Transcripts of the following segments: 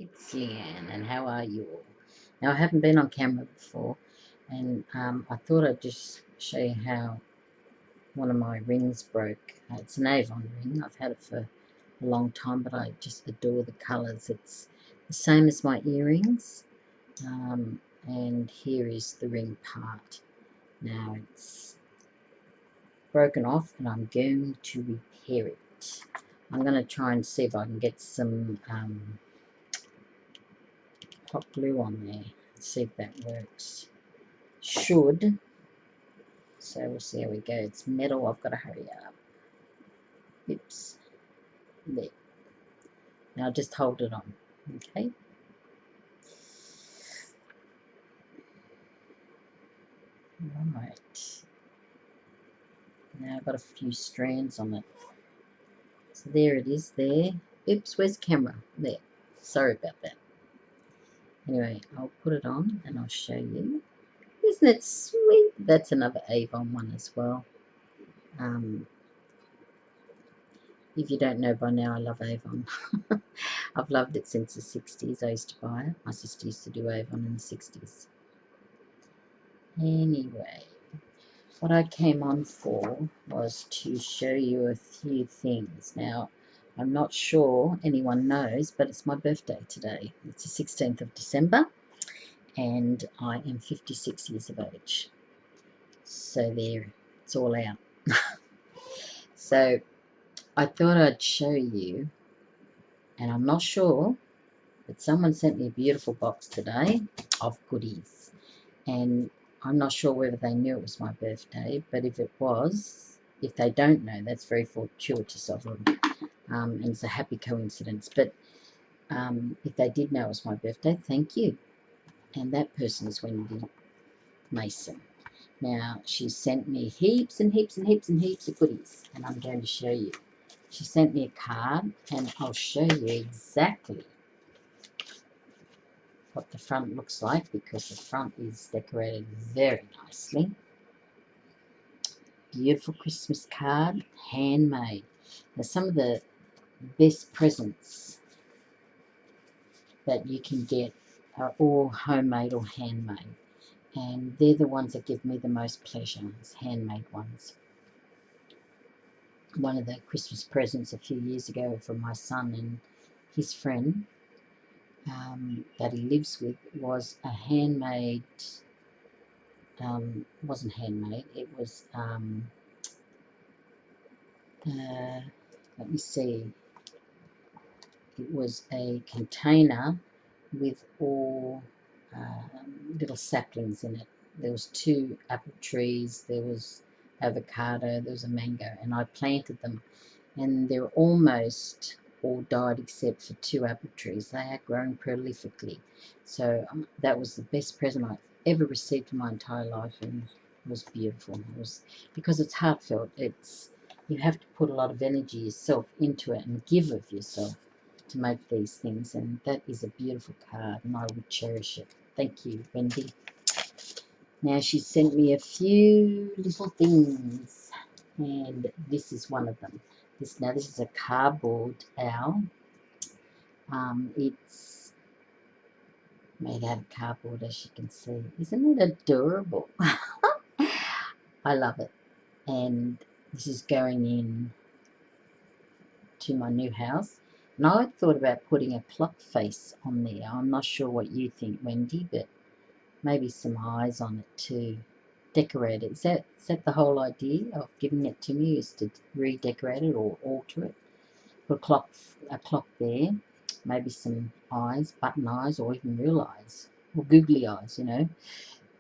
It's Leanne, and how are you all? Now, I haven't been on camera before, and I thought I'd just show you how one of my rings broke. It's an Avon ring. I've had it for a long time, but I just adore the colours. It's the same as my earrings, and here is the ring part. Now, it's broken off, and I'm going to repair it. I'm going to try and see if I can get some hot glue on there. See if that works. Should. So we'll see how we go. It's metal. I've got to hurry up. Oops. There. Now just hold it on. Okay. Right. Now I've got a few strands on it. So there it is there. Oops, where's the camera? There. Sorry about that. Anyway, I'll put it on and I'll show you. Isn't it sweet? That's another Avon one as well. If you don't know by now, I love Avon. I've loved it since the 60s. I used to buy it. My sister used to do Avon in the 60s. Anyway, what I came on for was to show you a few things. Now, I'm not sure anyone knows, but it's my birthday today. It's the 16th of December, and I am 56 years of age. So there, it's all out. So I thought I'd show you, and I'm not sure, but someone sent me a beautiful box today of goodies, and I'm not sure whether they knew it was my birthday, but if it was, if they don't know, that's very fortuitous of them, and it's a happy coincidence. But if they did know it was my birthday, thank you. And that person is Wendy Mason. Now, she sent me heaps and heaps and heaps and heaps of goodies, and I'm going to show you. She sent me a card, and I'll show you exactly what the front looks like, because the front is decorated very nicely. Beautiful Christmas card, handmade. Now, some of the best presents that you can get are all homemade or handmade, and they're the ones that give me the most pleasure, is handmade ones. One of the Christmas presents a few years ago from my son and his friend that he lives with was a handmade, wasn't handmade, it was, let me see, it was a container with all little saplings in it. There was 2 apple trees, there was avocado, there was a mango, and I planted them, and they're almost all died except for 2 apple trees. They are growing prolifically. So that was the best present I've ever received in my entire life, and it was beautiful. It was, because it's heartfelt. It's, you have to put a lot of energy yourself into it and give of yourself to make these things, and that is a beautiful card, and I would cherish it. Thank you, Wendy. Now, she sent me a few little things, and this is one of them. This is a cardboard owl. It's made out of cardboard, as you can see. Isn't it adorable? I love it. And this is going in to my new house. And I thought about putting a clock face on there. I'm not sure what you think, Wendy, but maybe some eyes on it to decorate it. Is that the whole idea of giving it to me, is to redecorate it or alter it? Put a clock there, maybe some eyes, button eyes, or even real eyes, or googly eyes, you know,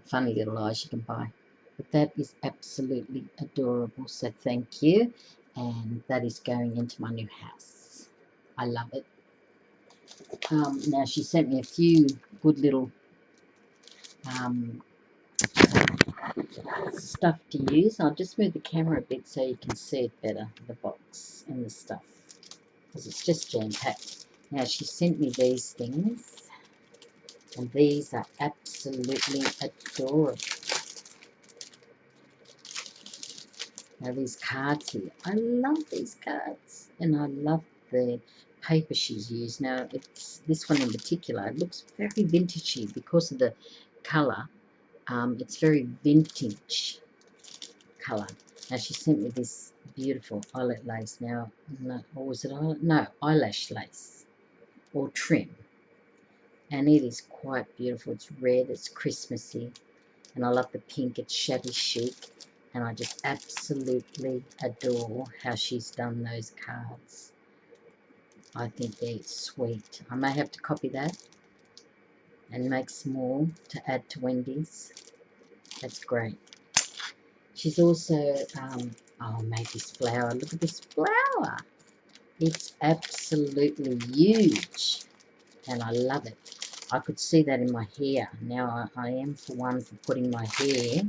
funny little eyes you can buy. But that is absolutely adorable, so thank you, and that is going into my new house. I love it. Now, she sent me a few good little stuff to use. I'll just move the camera a bit so you can see it better, the box and the stuff, because it's just jam-packed. Now, she sent me these things, and these are absolutely adorable. Now, these cards here, I love these cards, and I love the paper she's used. Now, it's this one in particular. It looks very vintagey because of the colour. It's very vintage colour. Now, she sent me this beautiful eyelet lace. Now, no, or was it eyelet? No, eyelash lace or trim. And it is quite beautiful. It's red, it's Christmassy, and I love the pink. It's shabby chic, and I just absolutely adore how she's done those cards. I think they're sweet. I may have to copy that and make some more to add to Wendy's. That's great. She's also, oh, made this flower. Look at this flower. It's absolutely huge, and I love it. I could see that in my hair. Now, I am for one for putting my hair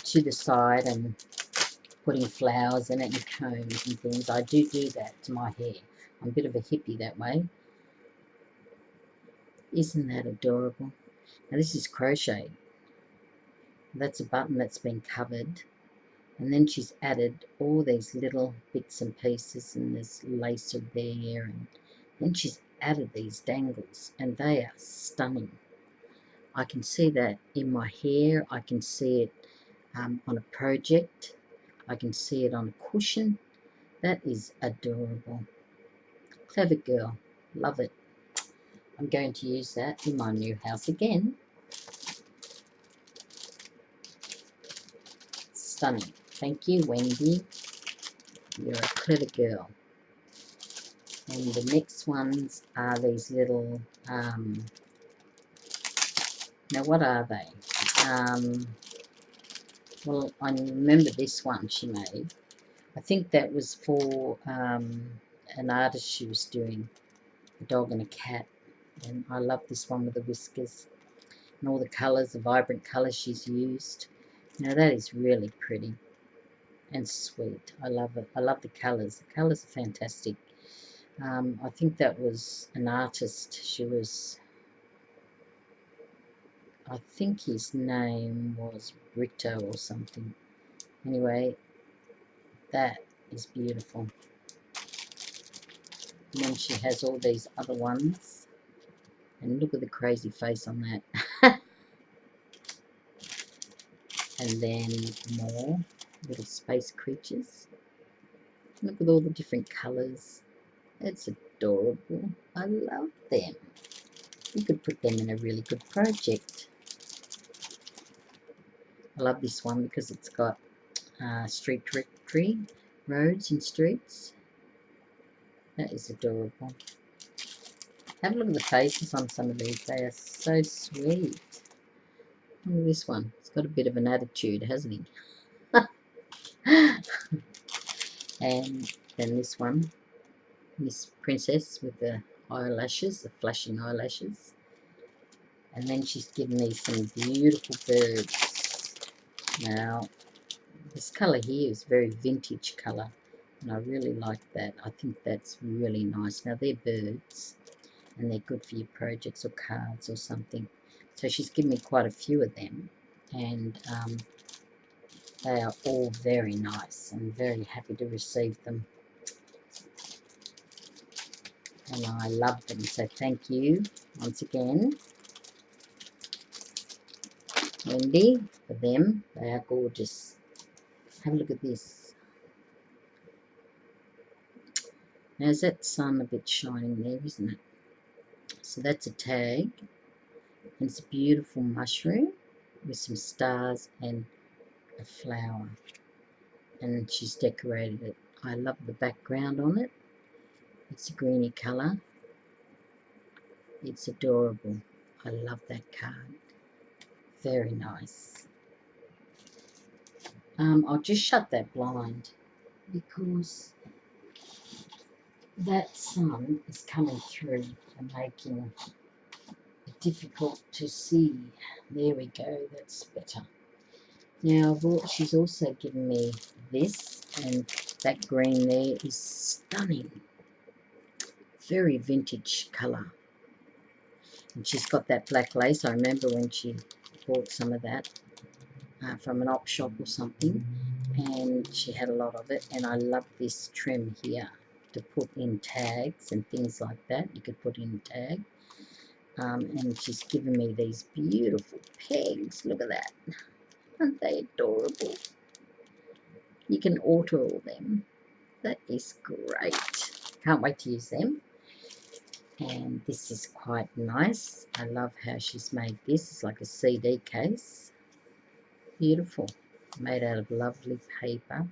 to the side and putting flowers in it and combs and things. I do that to my hair. I'm a bit of a hippie that way. Isn't that adorable? Now, this is crocheted. That's a button that's been covered. And then she's added all these little bits and pieces, and there's lace there. And then she's added these dangles, and they are stunning. I can see that in my hair. I can see it on a project. I can see it on a cushion. That is adorable. Clever girl. Love it. I'm going to use that in my new house again. Stunning. Thank you, Wendy. You're a clever girl. And the next ones are these little, now what are they? Well, I remember this one she made. I think that was for an artist she was doing, a dog and a cat. And I love this one with the whiskers and all the colours, the vibrant colours she's used. Now that is really pretty and sweet. I love it. I love the colours. The colours are fantastic. I think that was an artist. I think his name was Brito or something. Anyway, that is beautiful. And then she has all these other ones. And look at the crazy face on that. And then more little space creatures. Look at all the different colours. It's adorable. I love them. You could put them in a really good project. I love this one because it's got street directory, roads and streets. That is adorable. Have a look at the faces on some of these. They are so sweet. Look at this one. It's got a bit of an attitude, hasn't he? And then this one, Miss Princess with the eyelashes, the flashing eyelashes. And then she's given me some beautiful birds. Now, this colour here is very vintage colour, and I really like that. I think that's really nice. Now, they're birds, and they're good for your projects or cards or something. So she's given me quite a few of them, and they are all very nice. I'm very happy to receive them, and I love them. So thank you once again, Wendy, for them. They are gorgeous. Have a look at this. Now, is that sun a bit shining there, isn't it? So that's a tag. And it's a beautiful mushroom with some stars and a flower. And she's decorated it. I love the background on it. It's a greeny colour. It's adorable. I love that card. Very nice. I'll just shut that blind because that sun is coming through and making it difficult to see. There we go, that's better. Now, she's also given me this, and that green there is stunning. Very vintage colour. And she's got that black lace. I remember when she bought some of that from an op shop or something, and she had a lot of it, and I love this trim here. to put in tags and things like that. You could put in a tag. And she's given me these beautiful pegs. Look at that. Aren't they adorable? You can alter all them. That is great. Can't wait to use them. And this is quite nice. I love how she's made this. It's like a CD case. Beautiful. Made out of lovely paper.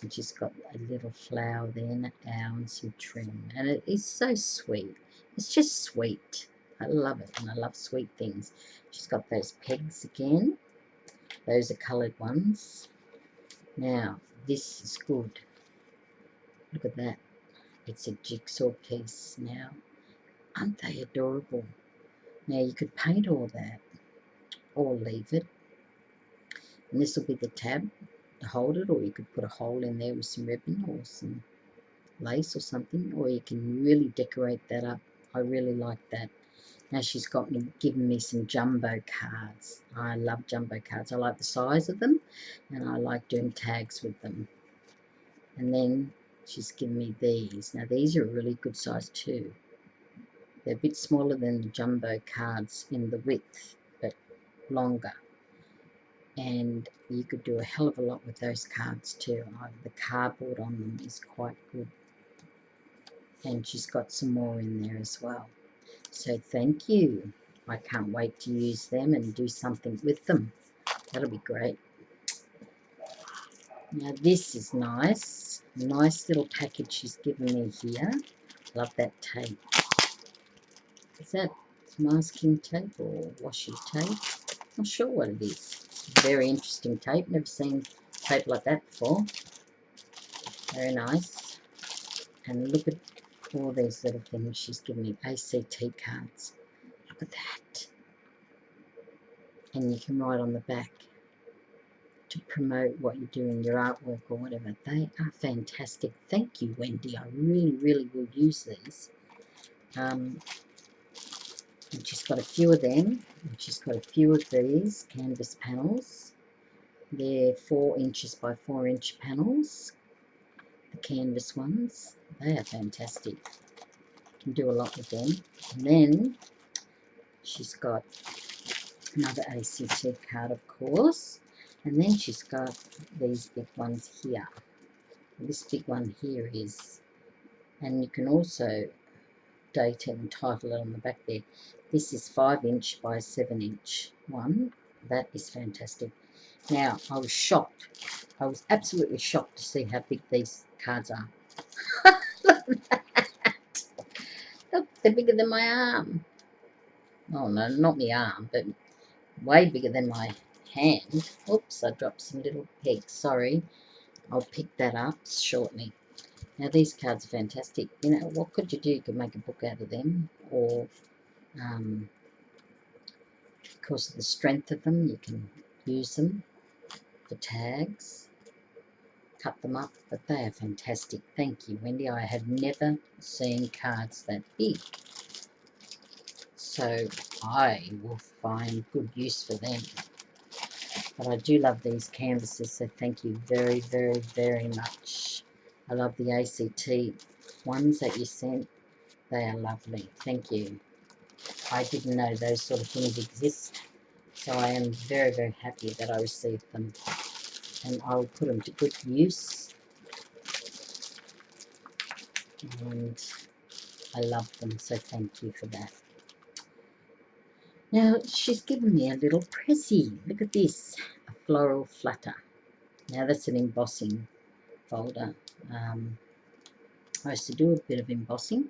And she's got a little flower there and an owl and some trim. And it is so sweet. It's just sweet. I love it, and I love sweet things. She's got those pegs again. Those are coloured ones. Now, this is good. Look at that. It's a jigsaw piece now. Aren't they adorable? Now, you could paint all that or leave it. And this will be the tab to hold it, or you could put a hole in there with some ribbon or some lace or something, or you can really decorate that up. I really like that. Now she's given me some jumbo cards. I love jumbo cards. I like the size of them, and I like doing tags with them. And then she's given me these. Now these are a really good size too. They're a bit smaller than the jumbo cards in the width, but longer. And you could do a hell of a lot with those cards too. The cardboard on them is quite good. And she's got some more in there as well. So thank you. I can't wait to use them and do something with them. That'll be great. Now this is nice. Nice little package she's given me here. Love that tape. Is that masking tape or washi tape? Not sure what it is. It's very interesting tape. Never seen tape like that before. Very nice. And look at all these little things she's given me. ACT cards. Look at that. And you can write on the back to promote what you do in your artwork or whatever. They are fantastic. Thank you, Wendy. I really, really will use these. And she's got a few of them. And she's got a few of these canvas panels. They're 4 inches by 4 inch panels. The canvas ones. They are fantastic. You can do a lot with them. And then she's got another ACT card, of course. And then she's got these big ones here. This big one here is, and you can also date it and title it on the back there. This is 5 inch by 7 inch one. That is fantastic. Now, I was shocked. I was absolutely shocked to see how big these cards are. Look at that. Look, they're bigger than my arm. Oh no, not my arm, but way bigger than my hand. Oops, I dropped some little pegs. Sorry. I'll pick that up shortly. Now these cards are fantastic. You know, what could you do? You could make a book out of them, or because of the strength of them, you can use them for tags, cut them up, but they are fantastic. Thank you, Wendy. I have never seen cards that big, so I will find good use for them. But I do love these canvases, so thank you very, very, very much. I love the ACT ones that you sent. They are lovely. Thank you. I didn't know those sort of things exist, so I am very, very happy that I received them. And I will put them to good use. And I love them, so thank you for that. Now, she's given me a little pressy. Look at this, a floral flutter. Now, that's an embossing folder. I used to do a bit of embossing,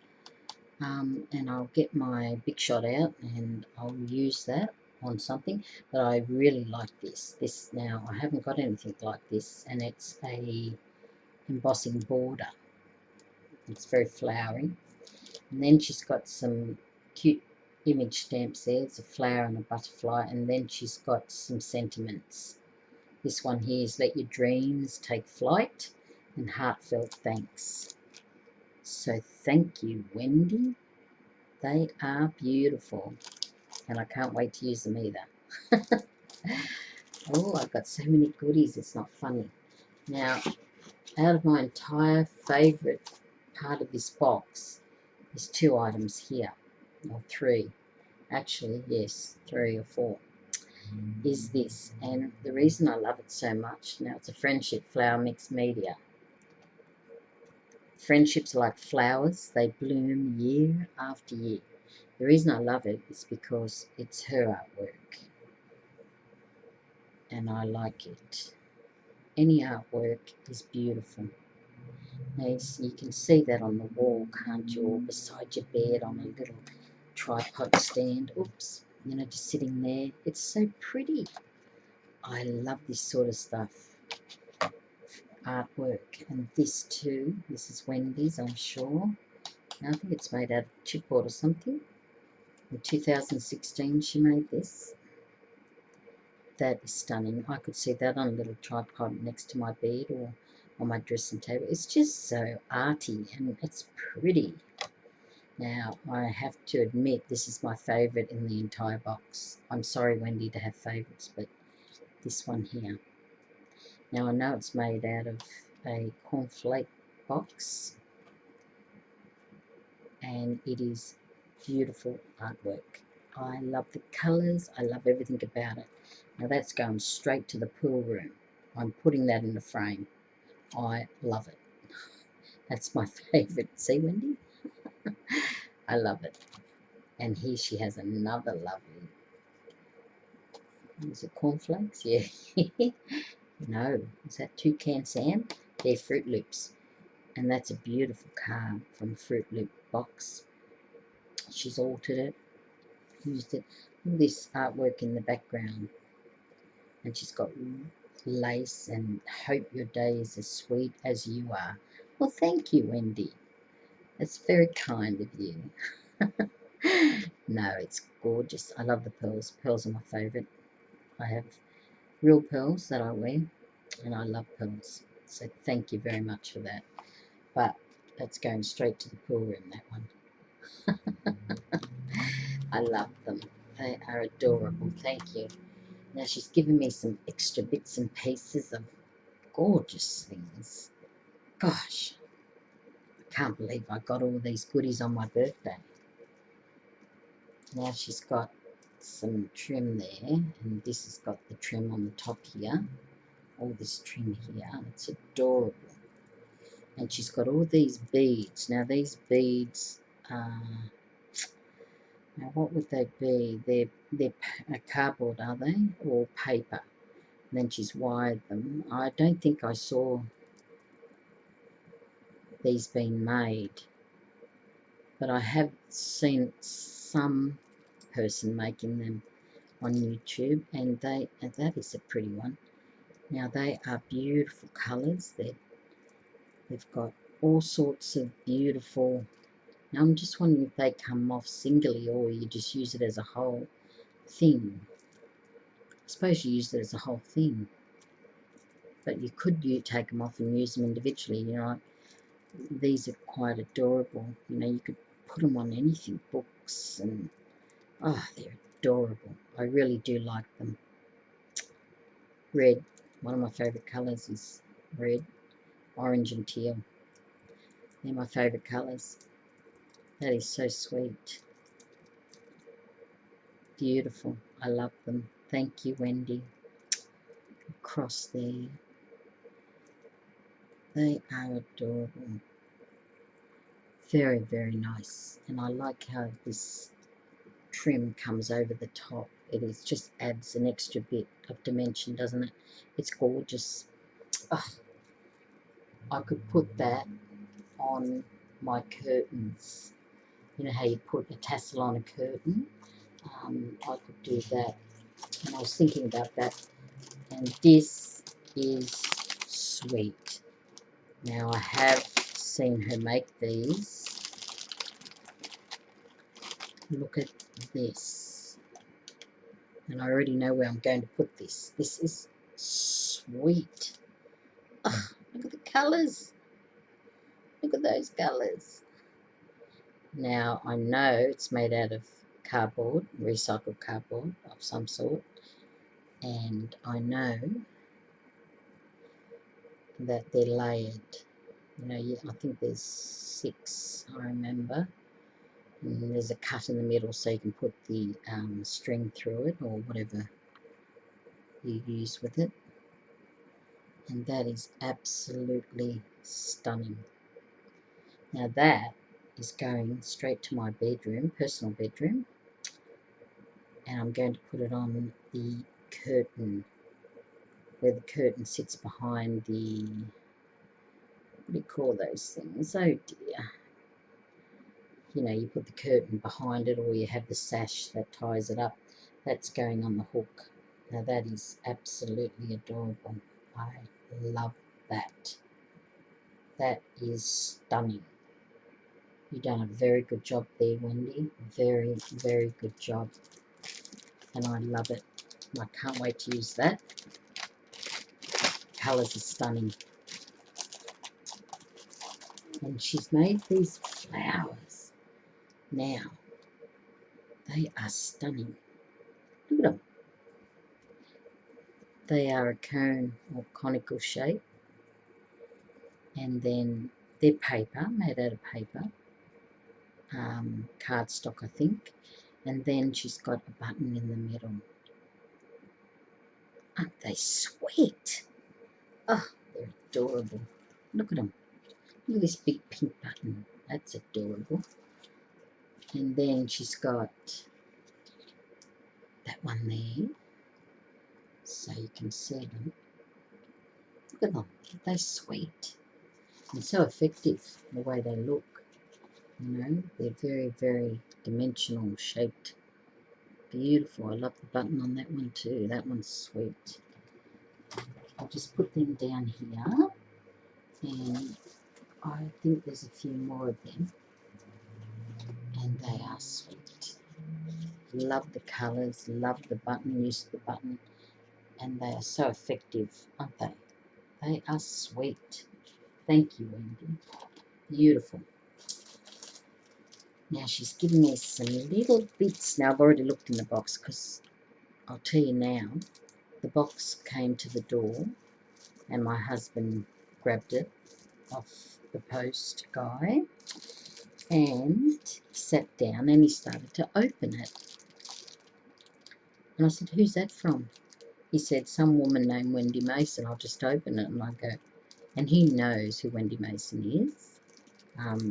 and I'll get my Big Shot out and I'll use that on something, but I really like this. Now, I haven't got anything like this, and it's a embossing border. It's very flowery. And then she's got some cute image stamps there. It's a flower and a butterfly, and then she's got some sentiments. This one here is let your dreams take flight, and heartfelt thanks. So thank you, Wendy. They are beautiful, and I can't wait to use them either. Oh, I've got so many goodies, it's not funny. Now, out of my entire favourite part of this box is 2 items here, or 3. Actually, yes, 3 or 4, is this. And the reason I love it so much, now it's a friendship flower mixed media. Friendships are like flowers, they bloom year after year. The reason I love it is because it's her artwork, and I like it. Any artwork is beautiful. Now you can see that on the wall, can't you, or beside your bed on a little tripod stand. Oops, you know, just sitting there. It's so pretty. I love this sort of stuff. Artwork. And this too, this is Wendy's, I'm sure. Now, I think it's made out of chipboard or something. In 2016 she made this. That is stunning. I could see that on a little tripod next to my bed or on my dressing table. It's just so arty and it's pretty. Now, I have to admit, this is my favourite in the entire box. I'm sorry, Wendy, to have favourites, but this one here. Now, I know it's made out of a cornflake box, and it is beautiful artwork. I love the colours. I love everything about it. Now, that's going straight to the pool room. I'm putting that in the frame. I love it. That's my favourite. See, Wendy? I love it. And here she has another lovely. Is it cornflakes? Yeah. No. Is that Toucan Sam? They're Fruit Loops. And that's a beautiful card from Fruit Loop box. She's altered it, used it. All this artwork in the background. And she's got lace and hope your day is as sweet as you are. Well, thank you, Wendy. That's very kind of you. No, it's gorgeous. I love the pearls. Pearls are my favourite. I have real pearls that I wear, and I love pearls. So thank you very much for that. But that's going straight to the pool room, that one. I love them. They are adorable. Thank you. Now she's given me some extra bits and pieces of gorgeous things. Gosh, I can't believe I got all these goodies on my birthday. Now she's got some trim there, and this has got the trim on the top here. All this trim here. It's adorable. And she's got all these beads. Now these beads are, now what would they be? They're cardboard, are they? Or paper. And then she's wired them. I don't think I saw these being made, but I have seen some person making them on YouTube, and that is a pretty one. Now they are beautiful colours. They've got all sorts of beautiful. Now I'm just wondering if they come off singly or you just use it as a whole thing. I suppose you use it as a whole thing, but you could take them off and use them individually. You know, these are quite adorable. You know, you could put them on anything, books, and oh, they're adorable. I really do like them. Red, one of my favourite colours is red, orange and teal. They're my favourite colours. That is so sweet. Beautiful. I love them. Thank you, Wendy. Across there. They are adorable. Very, very nice. And I like how this trim comes over the top. It is just adds an extra bit of dimension, doesn't it? It's gorgeous. Oh, I could put that on my curtains. You know how you put a tassel on a curtain? I could do that. And I was thinking about that. And this is sweet. Now I have seen her make these. Look at this. And I already know where I'm going to put this. This is sweet. Oh, look at the colours. Look at those colours. Now I know it's made out of cardboard, recycled cardboard of some sort. And I know that they're layered. You know, I think there's 6, I remember. And there's a cut in the middle so you can put the string through it or whatever you use with it. And that is absolutely stunning. Now that is going straight to my bedroom, personal bedroom, and I'm going to put it on the curtain, where the curtain sits behind the, what do you call those things? Oh dear. You know, you put the curtain behind it, or you have the sash that ties it up. That's going on the hook. Now that is absolutely adorable. I love that. That is stunning. You've done a very good job there, Wendy. Very, very good job. And I love it. I can't wait to use that. Colours are stunning. And she's made these flowers. Now, they are stunning. Look at them. They are a cone or conical shape. And then they're paper, made out of paper. Cardstock, I think. And then she's got a button in the middle. Aren't they sweet? Oh, they're adorable. Look at them. Look at this big pink button. That's adorable. And then she's got that one there, so you can see them. Look at them. Aren't they sweet? And so effective, the way they look. You know, they're very, very dimensional, shaped. Beautiful. I love the button on that one too. That one's sweet. I'll just put them down here, and I think there's a few more of them, and they are sweet. Love the colours, love the button, use the button, and they are so effective, aren't they? They are sweet. Thank you, Wendy. Beautiful. Now she's given me some little bits. Now I've already looked in the box, because I'll tell you now, the box came to the door and my husband grabbed it off the post guy and sat down and he started to open it. And I said, "Who's that from?" He said, "Some woman named Wendy Mason." I'll just open it, and I go, and he knows who Wendy Mason is,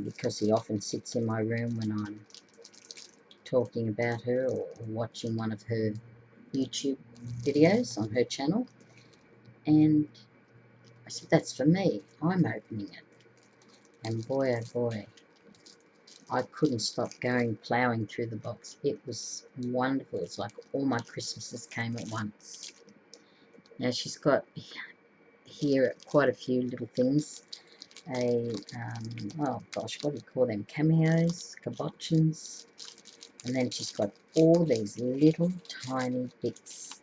because he often sits in my room when I'm talking about her or watching one of her YouTube videos on her channel. And I said, "That's for me. I'm opening it." And boy, oh boy, I couldn't stop ploughing through the box. It was wonderful. It's like all my Christmases came at once. Now she's got here quite a few little things. Oh gosh, what do you call them? Cameos, cabochons. And then she's got all these little tiny bits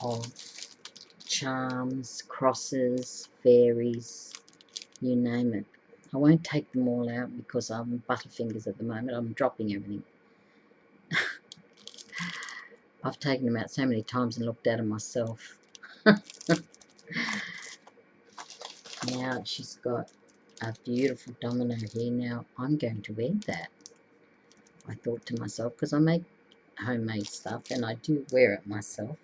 of charms, crosses, fairies, you name it. I won't take them all out because I'm butterfingers at the moment. I'm dropping everything. I've taken them out so many times and looked at them myself. Now she's got a beautiful domino here. Now I'm going to wear that. I thought to myself, because I make homemade stuff and I do wear it myself.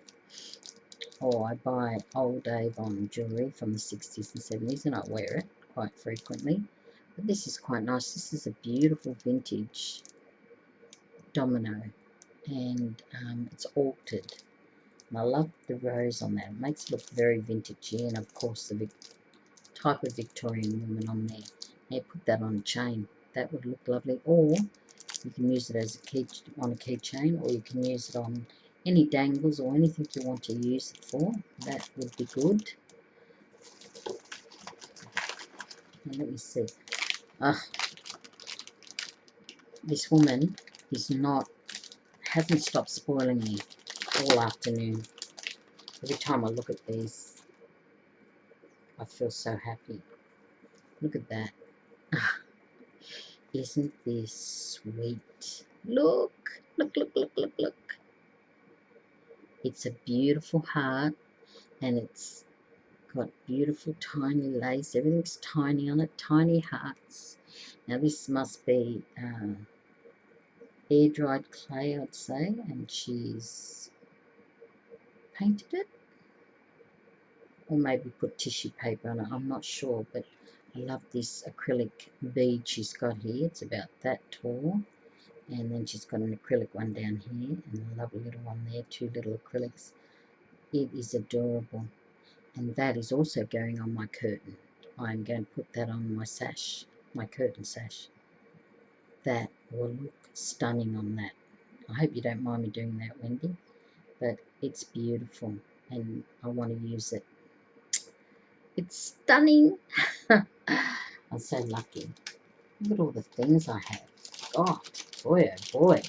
Or I buy old Avon jewellery from the 60s and 70s and I wear it quite frequently. But this is quite nice. This is a beautiful vintage domino, and it's altered. And I love the rose on that. It makes it look very vintagey, and of course the type of Victorian woman on there. Now put that on a chain. That would look lovely. Or you can use it as a keychain, or you can use it on any dangles or anything you want to use it for. That would be good. Now let me see. This woman hasn't stopped spoiling me all afternoon. Every time I look at these, I feel so happy. Look at that. Isn't this sweet? Look, look, look, look, look, look. It's a beautiful heart, and it's got beautiful tiny lace. Everything's tiny on it, tiny hearts. Now this must be air-dried clay, I'd say, and she's painted it, or maybe put tissue paper on it, I'm not sure, but I love this acrylic bead she's got here. It's about that tall, and then she's got an acrylic one down here, and a lovely little one there, two little acrylics. It is adorable, and that is also going on my curtain. I'm going to put that on my sash, my curtain sash. That will look stunning on that. I hope you don't mind me doing that, Wendy, but it's beautiful, and I want to use it. It's stunning. I'm so lucky. Look at all the things I have. Oh, boy, oh boy.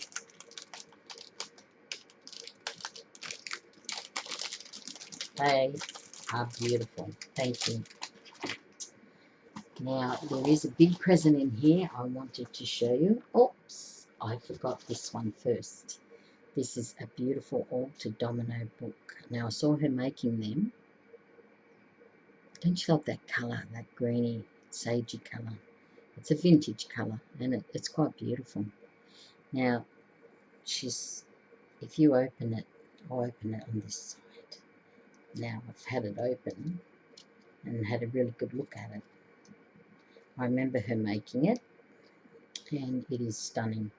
They are beautiful. Thank you. Now, there is a big present in here I wanted to show you. Oops, I forgot this one first. This is a beautiful altered domino book. Now, I saw her making them. Don't you love that colour, that greeny, sagey colour? It's a vintage colour, and it's quite beautiful. Now, if you open it, I'll open it on this side. Now, I've had it open and had a really good look at it. I remember her making it, and it is stunning.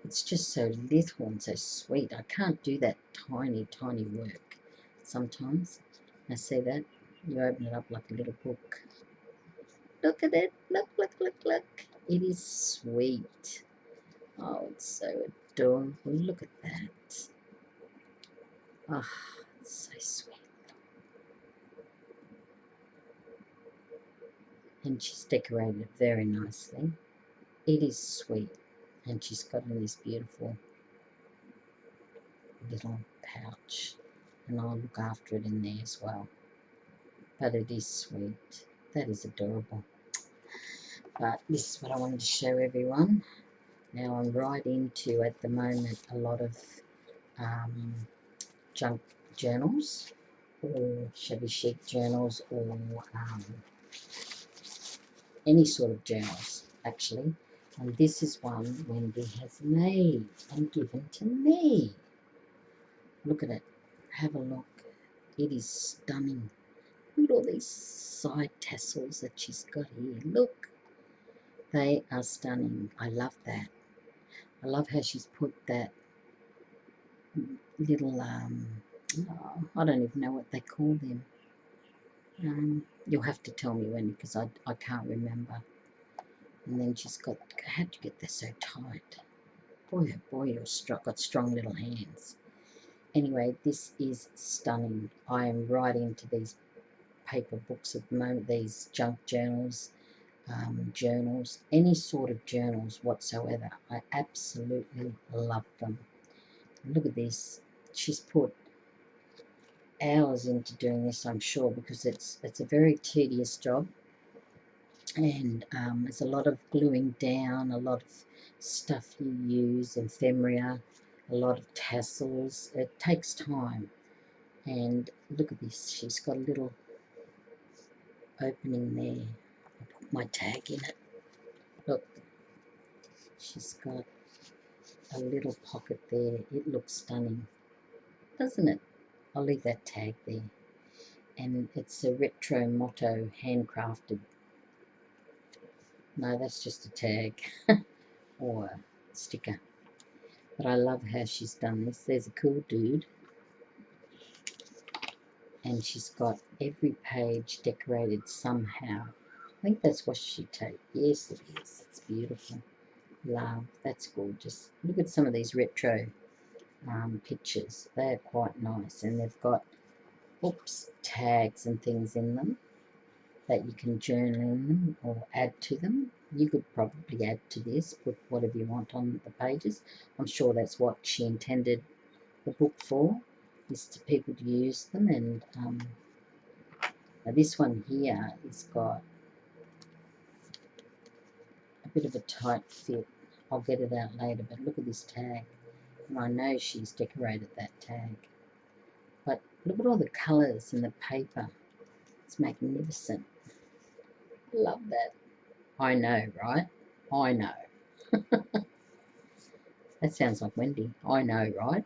It's just so little and so sweet. I can't do that tiny, tiny work sometimes. I see that. You open it up like a little book. Look at it. Look, look, look, look. It is sweet. Oh, it's so adorable. Look at that. Oh, it's so sweet. And she's decorated it very nicely. It is sweet. And she's got in this beautiful little pouch. And I'll look after it in there as well. But it is sweet. That is adorable. But this is what I wanted to show everyone. Now I'm right into, at the moment, a lot of junk journals, or shabby chic journals, or any sort of journals, actually. And this is one Wendy has made and given to me. Look at it. Have a look. It is stunning. Look at all these side tassels that she's got here. Look. They are stunning. I love that. I love how she's put that little, oh, I don't even know what they call them. You'll have to tell me, Wendy, because I can't remember. And then she's got, how'd you get this so tight? Boy, oh boy, you've got strong little hands. Anyway, this is stunning. I am right into these paper books at the moment, these junk journals, journals, any sort of journals whatsoever. I absolutely love them. Look at this. She's put hours into doing this, I'm sure, because it's a very tedious job. And there's a lot of gluing down, a lot of stuff you use, ephemera, a lot of tassels. It takes time. And look at this, she's got a little opening there. I'll put my tag in it. Look, she's got a little pocket there. It looks stunning, doesn't it? I'll leave that tag there. And it's a retro motto, handcrafted. No, that's just a tag or a sticker. But I love how she's done this. There's a cool dude. And she's got every page decorated somehow. I think that's washi tape. Yes, it is. It's beautiful. Love. That's gorgeous. Look at some of these retro pictures. They're quite nice. And they've got, tags and things in them that you can journal in them or add to them. You could probably add to this, put whatever you want on the pages. I'm sure that's what she intended the book for, is to people to use them. And now this one here has got a bit of a tight fit. I'll get it out later, but look at this tag. And I know she's decorated that tag. But Look at all the colours in the paper. It's magnificent. Love that. I know, right? I know. That sounds like Wendy. I know, right?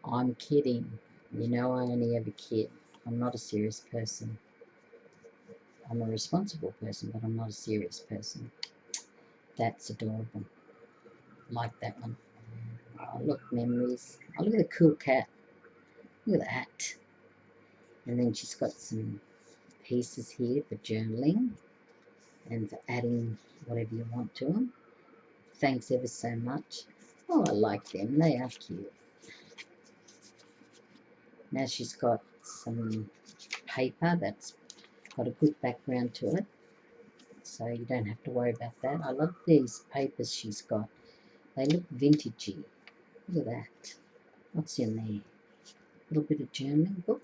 I'm kidding. You know I only ever kid. I'm not a serious person. I'm a responsible person, but I'm not a serious person. That's adorable. Like that one. Oh, look, memories. Oh, look at the cool cat. Look at that. And then she's got some pieces here for journaling and for adding whatever you want to them. Thanks ever so much. Oh, I like them. They are cute. Now she's got some paper that's got a good background to it, so you don't have to worry about that. I love these papers she's got. They look vintagey. Look at that. What's in there? A little bit of journaling book.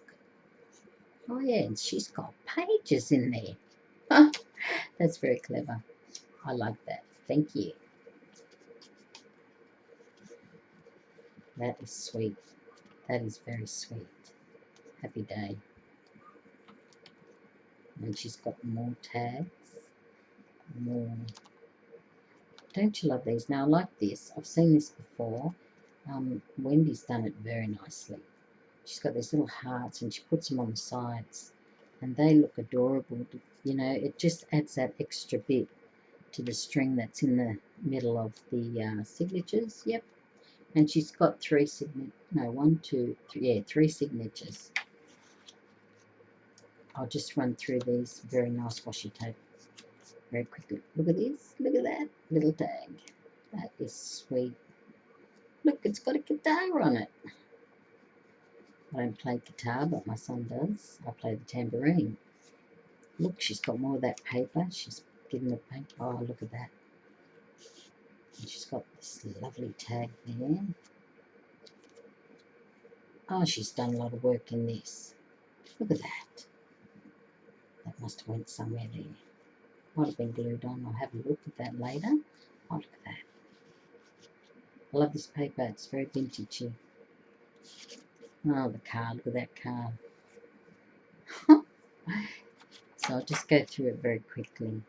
Oh yeah, and she's got pages in there. That's very clever. I like that. Thank you. That is sweet. That is very sweet. Happy day. And she's got more tags. More. Don't you love these? Now I like this. I've seen this before. Wendy's done it very nicely. She's got these little hearts and she puts them on the sides. And they look adorable. You know, it just adds that extra bit to the string that's in the middle of the signatures. Yep. And she's got three signatures. I'll just run through these very nice washi tape very quickly. Look at this. Look at that little tag. That is sweet. Look, it's got a guitar on it. I don't play guitar, but my son does. I play the tambourine. Look, she's got more of that paper. She's given the paint. Oh, look at that. And she's got this lovely tag there. Oh, she's done a lot of work in this. Look at that. That must have went somewhere there. Might have been glued on. I'll have a look at that later. Oh, look at that. I love this paper. It's very vintagey. Oh, the card. Look at that card. So I'll just go through it very quickly.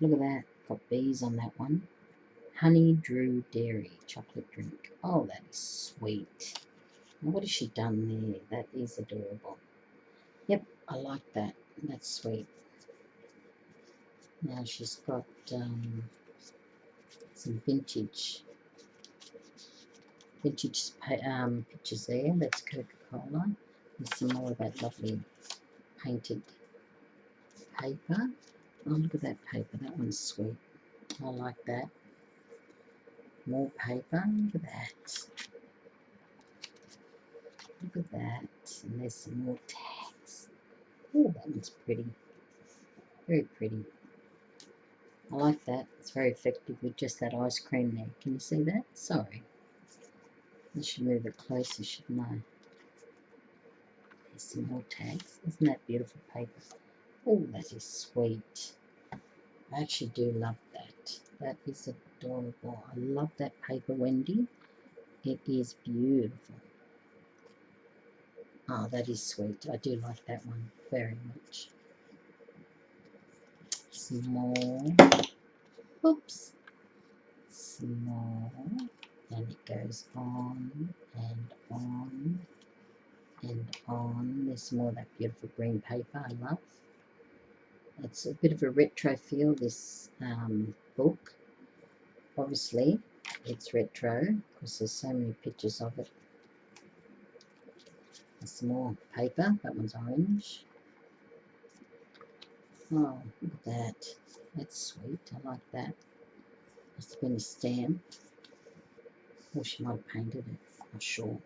Look at that. Got bees on that one. Honey Drew Dairy chocolate drink. Oh, that is sweet. Now, what has she done there? That is adorable. Yep, I like that. That's sweet. Now she's got some vintage pictures there. That's Coca-Cola. There's some more of that lovely painted paper. Oh, look at that paper. That one's sweet. I like that. More paper. Look at that. Look at that. And there's some more tags. Oh, that one's pretty. Very pretty. I like that. It's very effective with just that ice cream there. Can you see that? Sorry. I should move it closer, shouldn't I? There's some more tags. Isn't that beautiful paper? Oh, that is sweet. I actually do love that. That is adorable. I love that paper, Wendy. It is beautiful. Oh, that is sweet. I do like that one very much. Some more. Oops. Some more. And it goes on and on and on. There's some more of that beautiful green paper I love. It's a bit of a retro feel, this book. Obviously, it's retro because there's so many pictures of it. There's some more paper. That one's orange. Oh, look at that. That's sweet. I like that. Must have been a stamp. Or she might have painted it. Not sure.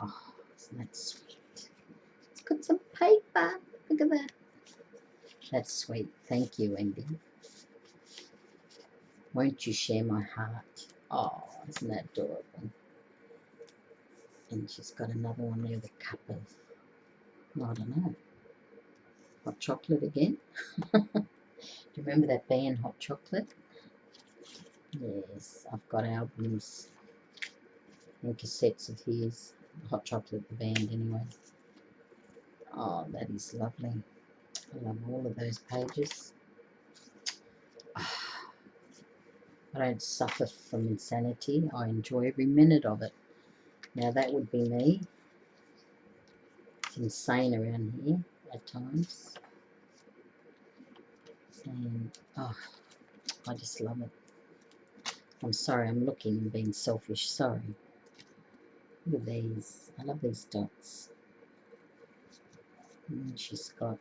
Oh, isn't that sweet? It's got some paper. Look at that. That's sweet. Thank you, Wendy. Won't you share my heart? Oh, isn't that adorable? And she's got another one there with a cup of, I don't know, hot chocolate again. Do you remember that band, Hot Chocolate? Yes, I've got albums and cassettes of his. Hot Chocolate, the band, anyway. Oh, that is lovely. I love all of those pages. I don't suffer from insanity. I enjoy every minute of it. Now, that would be me. It's insane around here at times. And, oh, I just love it. I'm sorry, I'm looking and being selfish. Sorry. Look at these. I love these dots. And she's got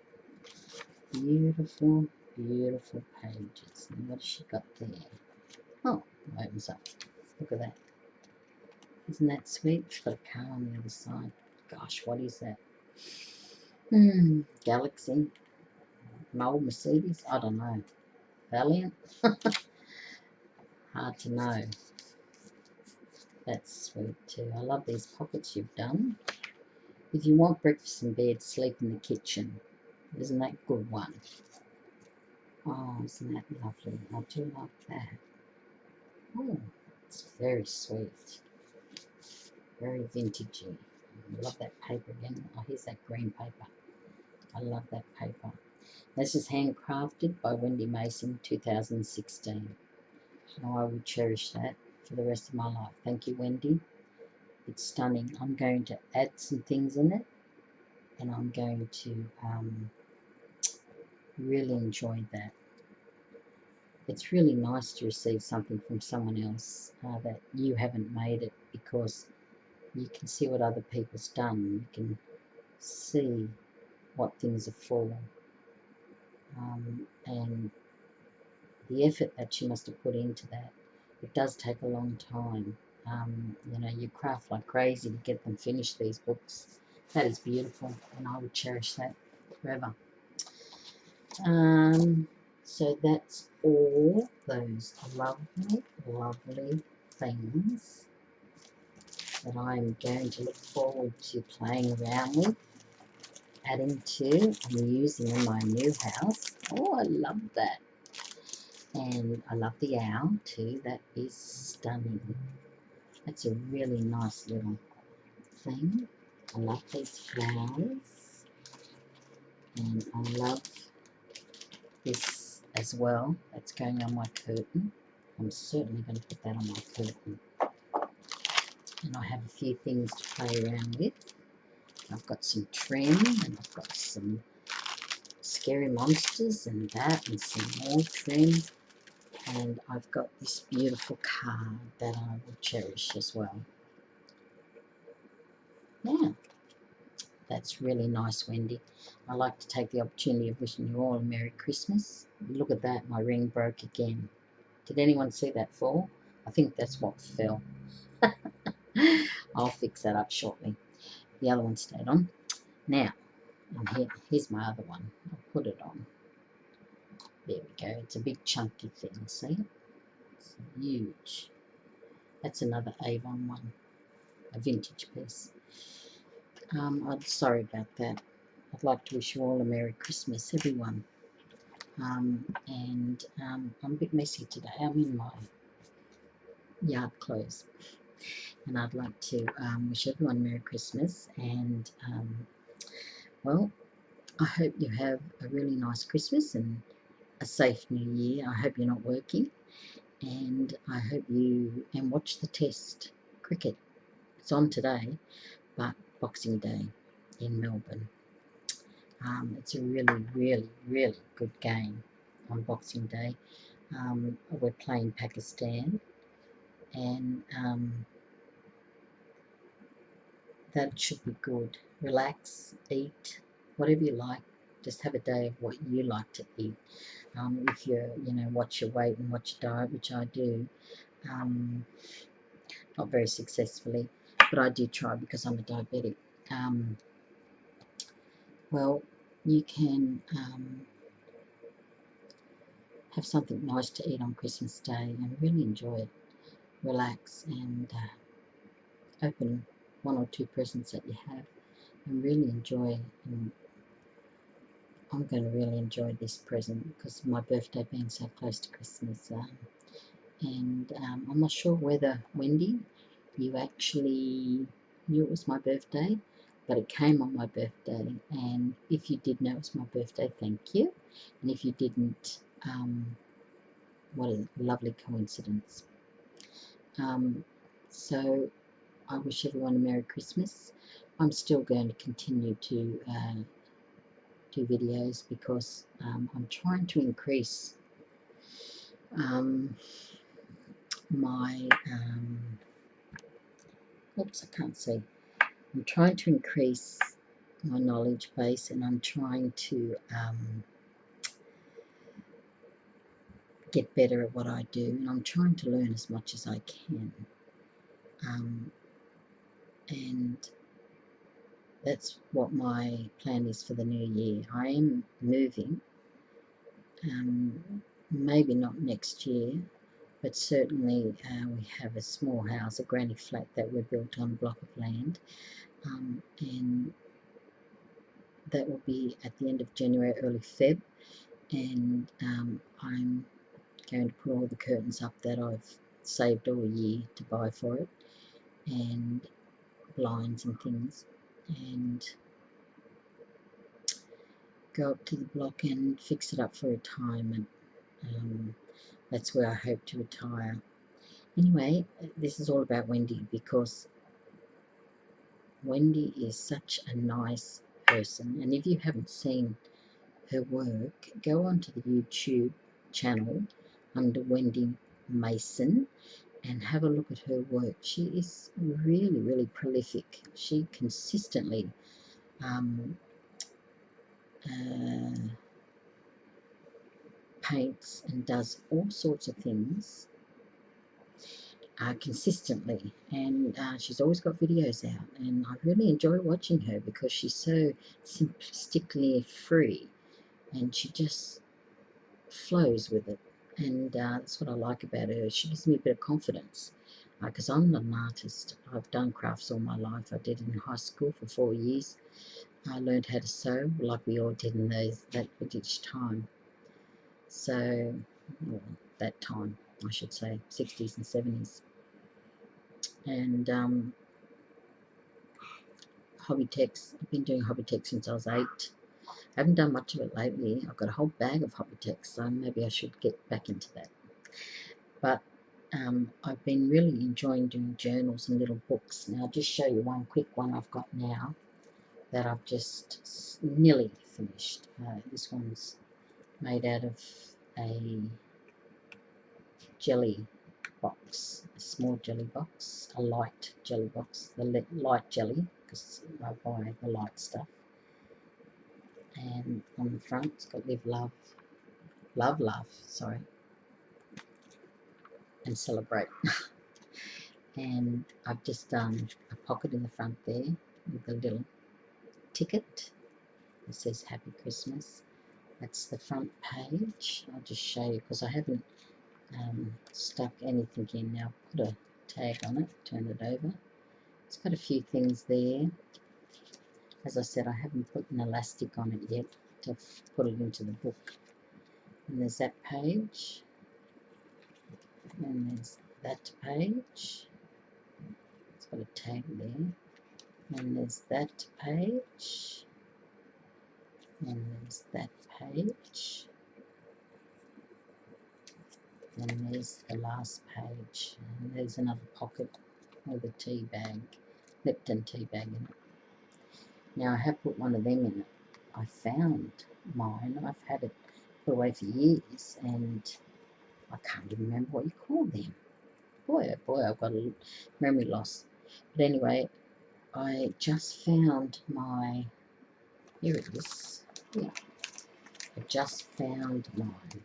beautiful, beautiful pages. And what has she got there? Oh, it opens up. Look at that. Isn't that sweet? She's got a car on the other side. Gosh, what is that? Galaxy. An old Mercedes? I don't know. Valiant? Hard to know. That's sweet too. I love these pockets you've done. If you want breakfast in bed, sleep in the kitchen. Isn't that a good one? Oh, isn't that lovely? I do love that. Oh, it's very sweet. Very vintagey. I love that paper again. Oh, here's that green paper. I love that paper. This is handcrafted by Wendy Mason, 2016. Oh, I will cherish that for the rest of my life. Thank you, Wendy. It's stunning. I'm going to add some things in it, and I'm going to really enjoy that. It's really nice to receive something from someone else that you haven't made it, because you can see what other people's done. You can see what things are for, and the effort that she must have put into that. It does take a long time. You know, you craft like crazy to get them finished, these books. That is beautiful, and I would cherish that forever. So that's all those lovely, lovely things that I'm going to look forward to playing around with, adding to and using in my new house. Oh, I love that. And I love the owl too. That is stunning. That's a really nice little thing. I love these flowers. And I love this as well. That's going on my curtain. I'm certainly going to put that on my curtain. And I have a few things to play around with. I've got some trim, and I've got some scary monsters and that, and some more trim. And I've got this beautiful card that I will cherish as well. Yeah, that's really nice, Wendy. I'd like to take the opportunity of wishing you all a Merry Christmas. Look at that, my ring broke again. Did anyone see that fall? I think that's what fell. I'll fix that up shortly. The other one stayed on. Now, and here's my other one. I'll put it on. There we go. It's a big chunky thing, see? It's huge. That's another Avon one, a vintage piece. I'm sorry about that. I'd like to wish you all a Merry Christmas, everyone. I'm a bit messy today. I'm in my yard clothes. And I'd like to wish everyone Merry Christmas. And, well, I hope you have a really nice Christmas and a safe New Year. I hope you're not working. And I hope you watch the Test cricket. It's on today, but Boxing Day in Melbourne. It's a really, really, really good game on Boxing Day. We're playing Pakistan, and that should be good. Relax, eat, whatever you like. Just have a day of what you like to eat. If watch your weight and watch your diet, which I do, not very successfully, but I do try because I'm a diabetic. Well, you can have something nice to eat on Christmas Day and really enjoy it. Relax and open one or two presents that you have and really enjoy. And I'm going to really enjoy this present because of my birthday being so close to Christmas. And I'm not sure whether, Wendy, you actually knew it was my birthday, but it came on my birthday. And if you did know it was my birthday, thank you. And if you didn't, what a lovely coincidence. So I wish everyone a Merry Christmas. I'm still going to continue to do videos because I'm trying to increase my, oops, I can't see. I'm trying to increase my knowledge base, and I'm trying to get better at what I do, and I'm trying to learn as much as I can. And that's what my plan is for the new year. I am moving, maybe not next year, but certainly we have a small house, a granny flat that we built on a block of land, and that will be at the end of January, early Feb, and I'm going to put all the curtains up that I've saved all year to buy for it, and blinds and things, and go up to the block and fix it up for retirement. That's where I hope to retire. Anyway, this is all about Wendy, because Wendy is such a nice person, and if you haven't seen her work, go onto the YouTube channel under Wendy Mason and have a look at her work. She is really, really prolific. She consistently paints and does all sorts of things consistently, and she's always got videos out, and I really enjoy watching her because she's so simplistically free, and she just flows with it, and that's what I like about her. She gives me a bit of confidence, because I'm not an artist. I've done crafts all my life. I did it in high school for 4 years. I learned how to sew, like we all did in that British time. So, well, that time, I should say, 60s and 70s. And hobby techs, I've been doing hobby tech since I was 8. I haven't done much of it lately. I've got a whole bag of hobby tech, so maybe I should get back into that. But I've been really enjoying doing journals and little books. Now I'll just show you one quick one I've got now that I've just nearly finished. This one's made out of a jelly box, a small jelly box, a light jelly box, the light jelly, because I buy the light stuff. And on the front it's got live, love, sorry, and celebrate. And I've just done a pocket in the front there with a little ticket. It says Happy Christmas. That's the front page. I'll just show you because I haven't stuck anything in. Now put a tag on it, turn it over. It's got a few things there. As I said, I haven't put an elastic on it yet to put it into the book. And there's that page. And there's that page. It's got a tag there. And there's that page. And there's that page. And there's the last page. And there's another pocket with a tea bag, Lipton tea bag in it. Now I have put one of them in it. I found mine. I've had it put away for years, and I can't even remember what you call them. Boy, oh boy, I've got a memory loss. But anyway, I just found my, here it is. Yeah. I just found mine.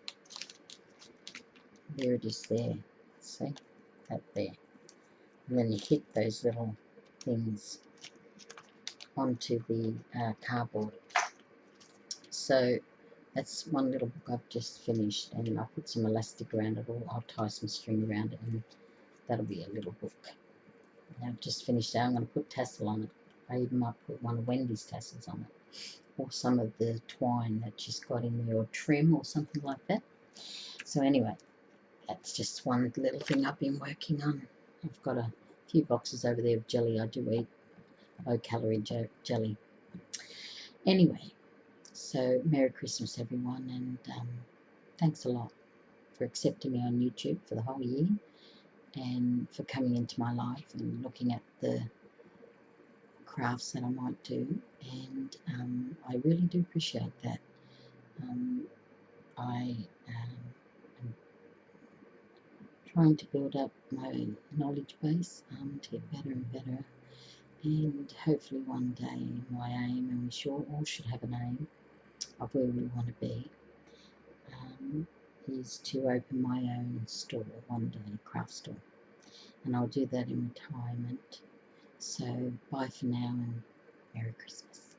There it is there. See? That there. And then you hit those little things onto the cardboard. So that's one little book I've just finished, and I'll put some elastic around it, or I'll tie some string around it, and that'll be a little book. Now I've just finished that. I'm going to put tassel on it. I even might put one of Wendy's tassels on it, or some of the twine that she's got in there, or trim or something like that. So anyway, that's just one little thing I've been working on. I've got a few boxes over there of jelly. I do eat low-calorie jelly. Anyway, so Merry Christmas, everyone, and thanks a lot for accepting me on YouTube for the whole year and for coming into my life and looking at the crafts that I might do, and I really do appreciate that. I am trying to build up my knowledge base to get better and better, and hopefully one day my aim, and we all should have an aim of where we want to be, is to open my own store one day, craft store, and I'll do that in retirement. So bye for now and Merry Christmas.